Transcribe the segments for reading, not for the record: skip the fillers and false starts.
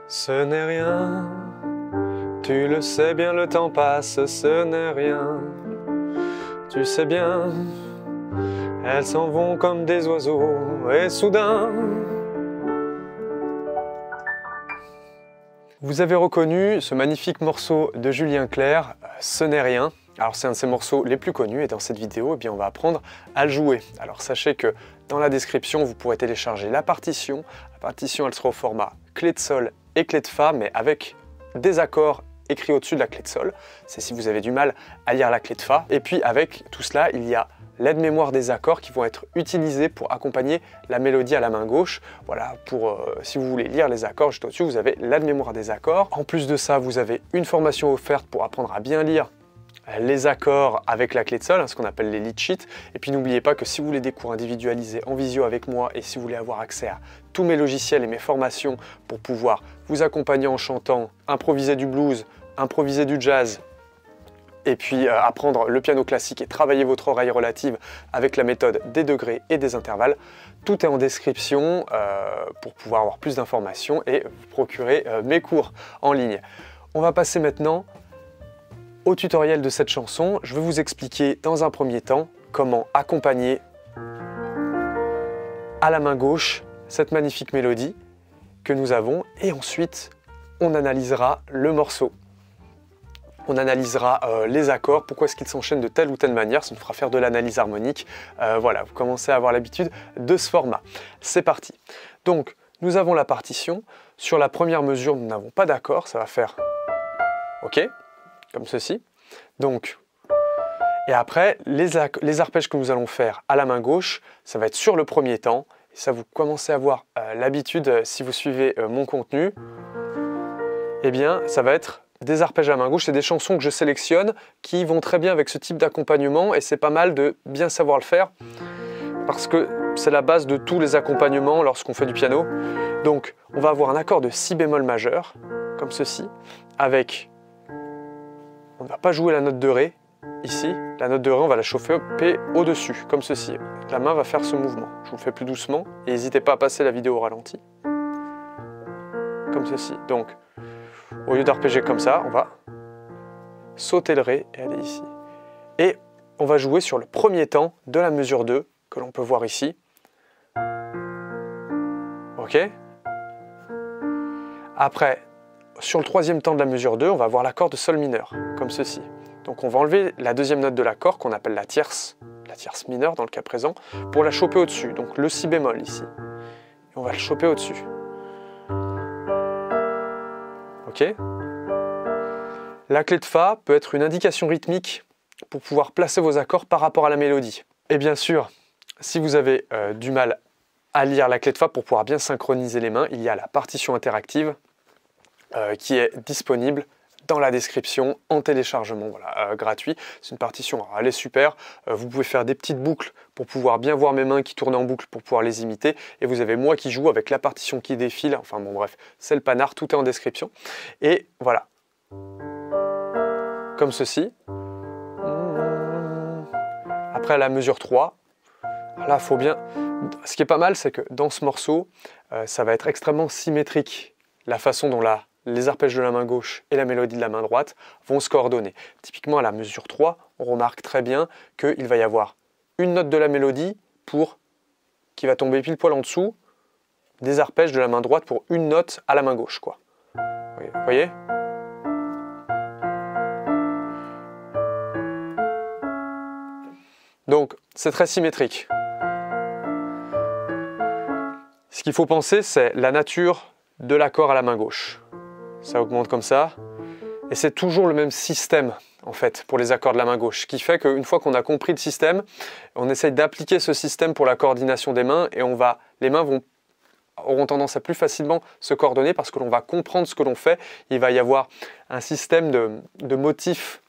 Ce n'est rien, tu le sais bien, le temps passe, ce n'est rien. Tu sais bien, elles s'en vont comme des oiseaux, et soudain... Vous avez reconnu ce magnifique morceau de Julien Clerc, Ce n'est rien. Alors c'est un de ses morceaux les plus connus et dans cette vidéo, eh bien, on va apprendre à le jouer. Alors sachez que dans la description, vous pourrez télécharger la partition. La partition, elle sera au format clé de sol et clé de fa, mais avec des accords écrits au-dessus de la clé de sol. C'est si vous avez du mal à lire la clé de fa. Et puis avec tout cela, il y a l'aide-mémoire des accords qui vont être utilisés pour accompagner la mélodie à la main gauche. Voilà, si vous voulez lire les accords, juste au-dessus, vous avez l'aide-mémoire des accords. En plus de ça, vous avez une formation offerte pour apprendre à bien lire les accords avec la clé de sol, ce qu'on appelle les lead sheets. Et puis n'oubliez pas que si vous voulez des cours individualisés en visio avec moi et si vous voulez avoir accès à tous mes logiciels et mes formations pour pouvoir vous accompagner en chantant, improviser du blues, improviser du jazz, et puis apprendre le piano classique et travailler votre oreille relative avec la méthode des degrés et des intervalles. Tout est en description pour pouvoir avoir plus d'informations et vous procurer mes cours en ligne. On va passer maintenant au tutoriel de cette chanson. Je vais vous expliquer dans un premier temps comment accompagner à la main gauche cette magnifique mélodie que nous avons et ensuite on analysera le morceau. On analysera les accords, pourquoi est-ce qu'ils s'enchaînent de telle ou telle manière, ça nous fera faire de l'analyse harmonique. Voilà, vous commencez à avoir l'habitude de ce format. C'est parti. Donc, nous avons la partition. Sur la première mesure, nous n'avons pas d'accord, ça va faire OK, comme ceci. Donc, et après, les arpèges que nous allons faire à la main gauche, ça va être sur le premier temps. Et ça, vous commencez à avoir l'habitude, si vous suivez mon contenu, eh bien, ça va être des arpèges à main gauche, c'est des chansons que je sélectionne qui vont très bien avec ce type d'accompagnement et c'est pas mal de bien savoir le faire parce que c'est la base de tous les accompagnements lorsqu'on fait du piano. Donc on va avoir un accord de si bémol majeur comme ceci avec, on ne va pas jouer la note de ré ici, la note de ré on va la chauffer au-dessus comme ceci. La main va faire ce mouvement, je vous le fais plus doucement et n'hésitez pas à passer la vidéo au ralenti comme ceci. Donc au lieu d'arpéger comme ça, on va sauter le ré et aller ici. Et on va jouer sur le premier temps de la mesure 2, que l'on peut voir ici. OK? Après, sur le troisième temps de la mesure 2, on va avoir l'accord de sol mineur, comme ceci. Donc on va enlever la deuxième note de l'accord, qu'on appelle la tierce mineure dans le cas présent, pour la choper au-dessus. Donc le si bémol ici. Et on va le choper au-dessus. OK. La clé de fa peut être une indication rythmique pour pouvoir placer vos accords par rapport à la mélodie. Et bien sûr, si vous avez du mal à lire la clé de fa pour pouvoir bien synchroniser les mains, il y a la partition interactive qui est disponible dans la description en téléchargement gratuit. C'est une partition, alors elle est super, vous pouvez faire des petites boucles pour pouvoir bien voir mes mains qui tournent en boucle pour pouvoir les imiter et vous avez moi qui joue avec la partition qui défile, enfin bon bref, c'est le panard, tout est en description. Et voilà, comme ceci. Après à la mesure 3, là faut bien, ce qui est pas mal c'est que dans ce morceau, ça va être extrêmement symétrique, la façon dont les arpèges de la main gauche et la mélodie de la main droite vont se coordonner. Typiquement à la mesure 3, on remarque très bien qu'il va y avoir une note de la mélodie qui va tomber pile poil en dessous des arpèges de la main droite pour une note à la main gauche, quoi. Vous voyez ? Donc c'est très symétrique. Ce qu'il faut penser, c'est la nature de l'accord à la main gauche. Ça augmente comme ça, et c'est toujours le même système en fait pour les accords de la main gauche, ce qui fait qu'une fois qu'on a compris le système, on essaye d'appliquer ce système pour la coordination des mains et les mains auront tendance à plus facilement se coordonner parce que l'on va comprendre ce que l'on fait. Il va y avoir un système de motifs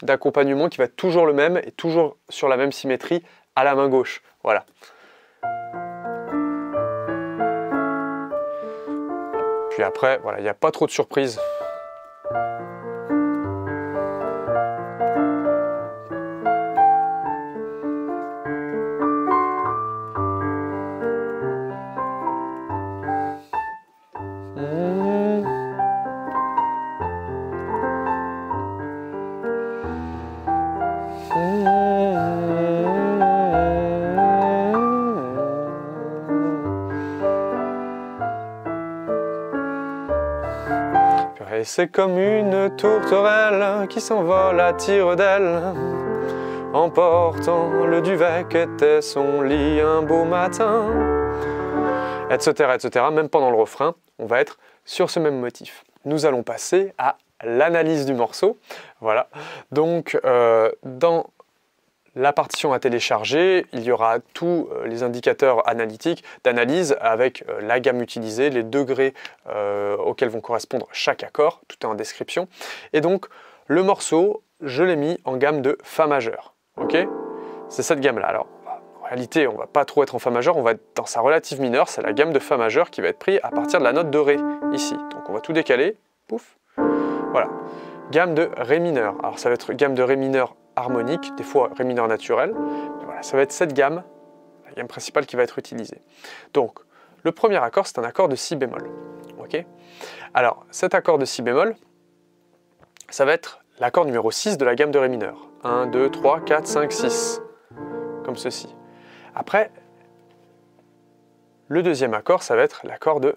d'accompagnement qui va être toujours le même et toujours sur la même symétrie à la main gauche. Voilà. Puis après, voilà, il n'y a pas trop de surprises. Et c'est comme une tourterelle qui s'envole à tire d'aile, emportant le duvet qu'était son lit un beau matin, etc., etc. Même pendant le refrain, on va être sur ce même motif. Nous allons passer à l'analyse du morceau. Voilà. Donc, dans la partition à télécharger, il y aura tous les indicateurs analytiques d'analyse avec la gamme utilisée, les degrés auxquels vont correspondre chaque accord, tout est en description. Et donc, le morceau, je l'ai mis en gamme de Fa majeur. Ok, c'est cette gamme-là. Alors, en réalité, on ne va pas trop être en Fa majeur, on va être dans sa relative mineure, c'est la gamme de Fa majeur qui va être prise à partir de la note de Ré, ici. Donc, on va tout décaler, pouf, voilà. Gamme de Ré mineur. Alors, ça va être gamme de Ré mineur harmonique, des fois Ré mineur naturel. Voilà, ça va être cette gamme, la gamme principale qui va être utilisée. Donc, le premier accord, c'est un accord de Si bémol. Ok. Alors, cet accord de Si bémol, ça va être l'accord numéro 6 de la gamme de Ré mineur. 1, 2, 3, 4, 5, 6. Comme ceci. Après, le deuxième accord, ça va être l'accord de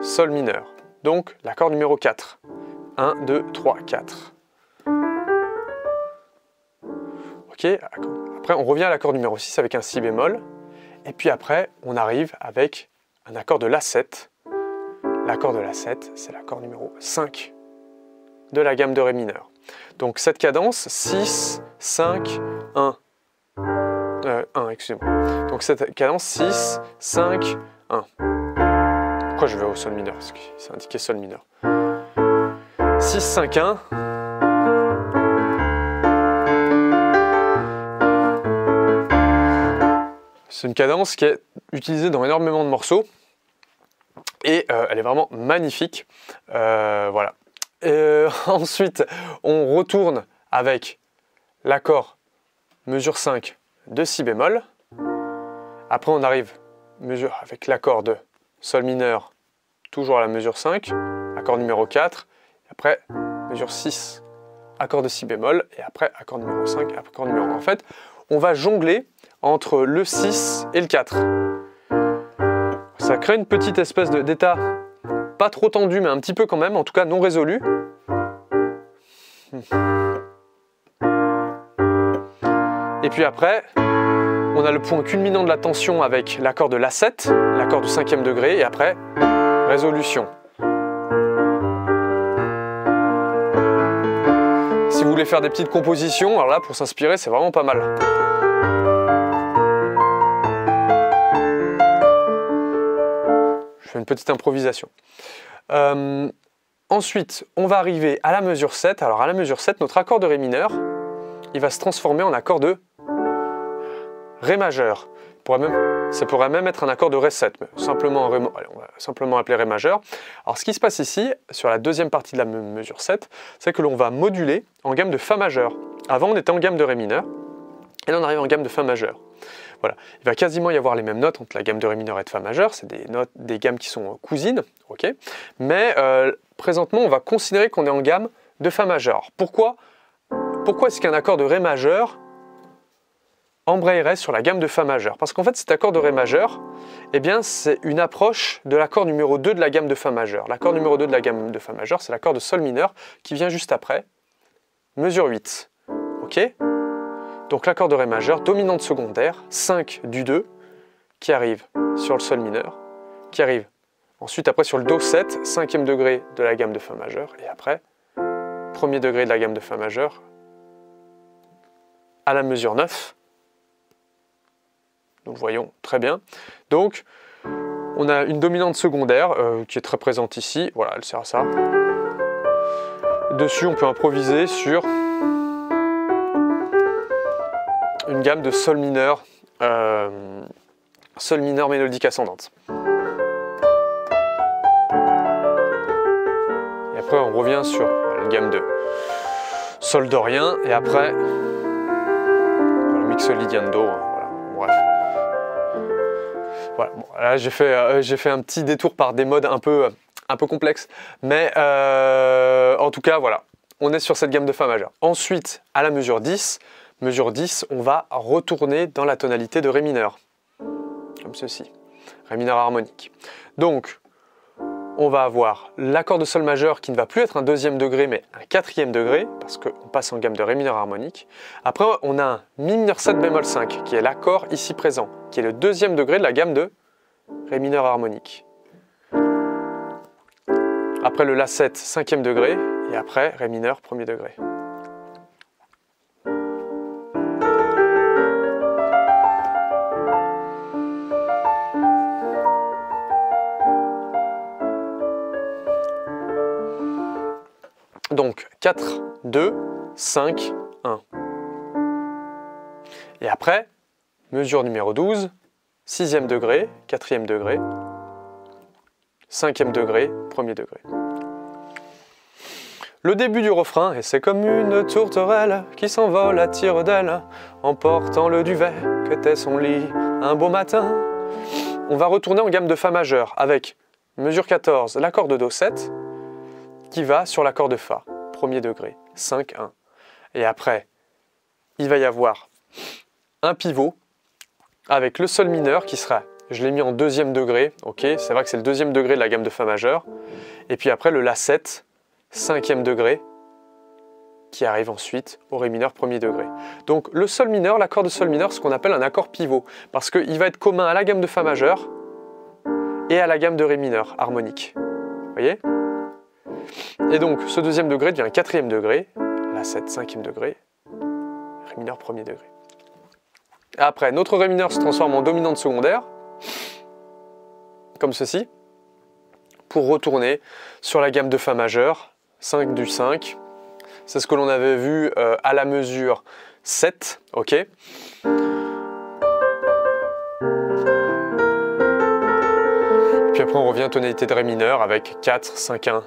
Sol mineur. Donc, l'accord numéro 4. 1, 2, 3, 4. Ok, après on revient à l'accord numéro 6 avec un Si bémol, et puis après on arrive avec un accord de La7. L'accord de La7, c'est l'accord numéro 5 de la gamme de Ré mineur. Donc cette cadence, 6, 5, 1. 1, excusez-moi. Donc cette cadence, 6, 5, 1. Pourquoi je vais au Sol mineur? Parce que c'est indiqué Sol mineur. 6, 5, 1. C'est une cadence qui est utilisée dans énormément de morceaux et elle est vraiment magnifique. Voilà. Ensuite, on retourne avec l'accord mesure 5 de Si bémol. Après, on arrive avec l'accord de Sol mineur, toujours à la mesure 5, accord numéro 4. Après, mesure 6, accord de Si bémol. Et après, accord numéro 5, accord numéro 1. En fait, on va jongler entre le 6 et le 4. Ça crée une petite espèce d'état, pas trop tendu, mais un petit peu quand même, en tout cas non résolu. Et puis après, on a le point culminant de la tension avec l'accord de La7, l'accord du 5e degré, et après, résolution. Si vous voulez faire des petites compositions, alors là, pour s'inspirer, c'est vraiment pas mal. Je fais une petite improvisation. Ensuite, on va arriver à la mesure 7. Alors à la mesure 7, notre accord de Ré mineur, il va se transformer en accord de Ré majeur. Ça pourrait même être un accord de Ré 7, mais simplement on va simplement appeler Ré majeur. Alors ce qui se passe ici, sur la deuxième partie de la mesure 7, c'est que l'on va moduler en gamme de Fa majeur. Avant, on était en gamme de Ré mineur, et là on arrive en gamme de Fa majeur. Voilà. Il va quasiment y avoir les mêmes notes entre la gamme de Ré mineur et de Fa majeur, c'est des gammes qui sont cousines, ok. Mais présentement, on va considérer qu'on est en gamme de Fa majeur. Pourquoi est-ce qu'un accord de Ré majeur embrayerait sur la gamme de Fa majeur? Parce qu'en fait, cet accord de Ré majeur, eh bien, c'est une approche de l'accord numéro 2 de la gamme de Fa majeur. L'accord numéro 2 de la gamme de Fa majeur, c'est l'accord de Sol mineur qui vient juste après, mesure 8. Ok? Donc l'accord de Ré majeur, dominante secondaire, 5 du 2, qui arrive sur le Sol mineur, qui arrive ensuite après sur le Do 7, 5e degré de la gamme de Fa majeur, et après, 1er degré de la gamme de Fa majeur, à la mesure 9. Nous le voyons très bien. Donc, on a une dominante secondaire qui est très présente ici. Voilà, elle sert à ça. Dessus, on peut improviser sur une gamme de Sol mineur mélodique ascendante. Et après, on revient sur une gamme de Sol dorien. Et après, le mixolydian-do. Voilà, bref. Voilà, bon, là j'ai fait un petit détour par des modes un peu complexes, mais en tout cas voilà, on est sur cette gamme de Fa majeur. Ensuite, à la mesure 10, on va retourner dans la tonalité de Ré mineur, comme ceci, Ré mineur harmonique. Donc, on va avoir l'accord de sol majeur qui ne va plus être un deuxième degré mais un quatrième degré parce qu'on passe en gamme de ré mineur harmonique. Après on a un mi mineur 7 bémol 5 qui est l'accord ici présent, qui est le deuxième degré de la gamme de ré mineur harmonique. Après le la 7 cinquième degré et après ré mineur premier degré. Donc 4, 2, 5, 1. Et après, mesure numéro 12, 6e degré, 4e degré, 5e degré, 1er degré. Le début du refrain, et c'est comme une tourterelle qui s'envole à tire d'aile, emportant le duvet qu'était son lit un beau matin. On va retourner en gamme de fa majeur avec mesure 14, l'accord de do 7, qui va sur l'accord de fa, premier degré, 5, 1. Et après, il va y avoir un pivot avec le sol mineur qui sera, je l'ai mis en deuxième degré, ok, c'est vrai que c'est le deuxième degré de la gamme de fa majeur. Et puis après le la 7, cinquième degré, qui arrive ensuite au ré mineur premier degré. Donc le sol mineur, l'accord de sol mineur, ce qu'on appelle un accord pivot, parce qu'il va être commun à la gamme de fa majeur et à la gamme de ré mineur harmonique. Vous voyez ? Et donc, ce deuxième degré devient un quatrième degré, la 7, cinquième degré, ré mineur premier degré. Et après, notre ré mineur se transforme en dominante secondaire, comme ceci, pour retourner sur la gamme de fa majeur, 5 du 5. C'est ce que l'on avait vu à la mesure 7, ok. Puis après, on revient à tonalité de ré mineur avec 4, 5, 1.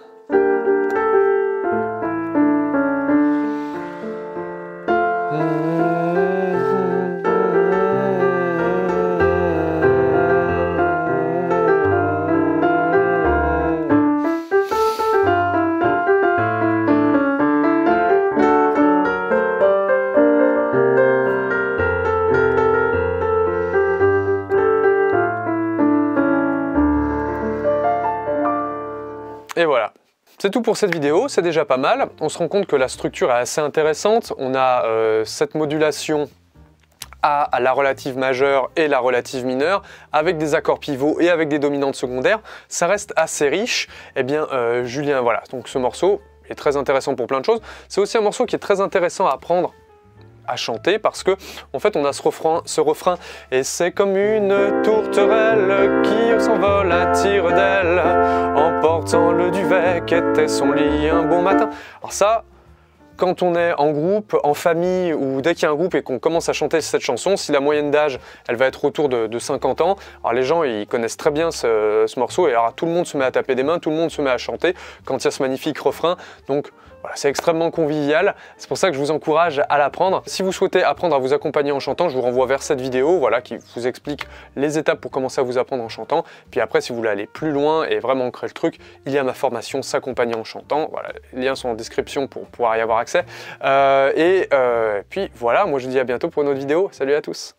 Et voilà, c'est tout pour cette vidéo, c'est déjà pas mal. On se rend compte que la structure est assez intéressante. On a cette modulation à la relative majeure et la relative mineure, avec des accords pivots et avec des dominantes secondaires. Ça reste assez riche. Eh bien, Julien, voilà, donc ce morceau est très intéressant pour plein de choses. C'est aussi un morceau qui est très intéressant à apprendre à chanter parce que en fait on a ce refrain et c'est comme une tourterelle qui s'envole à tire d'aile emportant le duvet qu'était son lit un bon matin. Alors ça, quand on est en groupe, en famille ou dès qu'il y a un groupe et qu'on commence à chanter cette chanson, si la moyenne d'âge elle va être autour de 50 ans, alors les gens ils connaissent très bien ce morceau et alors tout le monde se met à taper des mains, tout le monde se met à chanter quand il y a ce magnifique refrain. Donc voilà, c'est extrêmement convivial, c'est pour ça que je vous encourage à l'apprendre. Si vous souhaitez apprendre à vous accompagner en chantant, je vous renvoie vers cette vidéo voilà, qui vous explique les étapes pour commencer à vous apprendre en chantant. Puis après, si vous voulez aller plus loin et vraiment ancrer le truc, il y a ma formation S'accompagner en chantant. Voilà, les liens sont en description pour pouvoir y avoir accès. Puis voilà, moi je vous dis à bientôt pour une autre vidéo. Salut à tous!